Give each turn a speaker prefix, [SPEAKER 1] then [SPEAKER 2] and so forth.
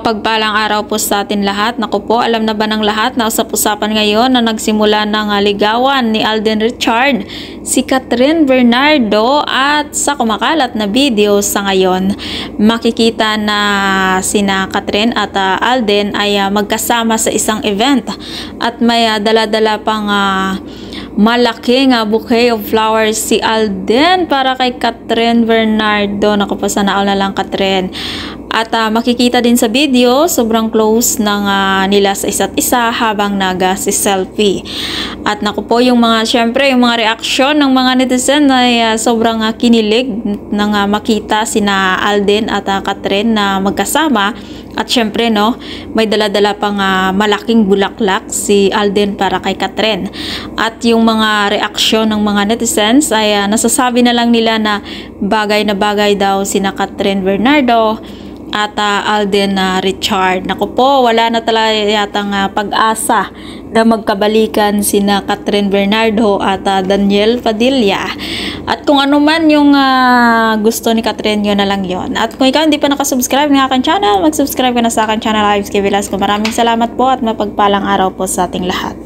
[SPEAKER 1] Pagpalang araw po sa atin lahat. Naku po, alam na ba ng lahat na usap-usapan ngayon na nagsimula ng ligawan ni Alden Richard, si Kathryn Bernardo, at sa kumakalat na video sa ngayon, makikita na sina Kathryn at Alden ay magkasama sa isang event at may dala-dala pang malaking bouquet of flowers si Alden para kay Kathryn Bernardo. Naku po, sana all na lang Kathryn. At makikita din sa video, sobrang close ng nila sa isa't isa habang selfie. At naku po, yung mga, syempre, yung mga reaksyon ng mga netizen ay sobrang kinilig nang makita sina Alden at Kathryn na magkasama. At syempre, no, may dala-dala pang malaking bulaklak si Alden para kay Kathryn. At yung mga reaksyon ng mga netizens ay nasasabi na lang nila na bagay daw sina Kathryn Bernardo at Alden Richard. Naku po, wala na talaga yatang pag-asa na magkabalikan sina Kathryn Bernardo at Daniel Padilla. At kung ano man yung gusto ni Kathryn, yun na lang yun. At kung ikaw hindi pa nakasubscribe ng aking channel, mag-subscribe ka na sa aking channel, Lives Kay Velasco. Maraming salamat po at mapagpalang araw po sa ating lahat.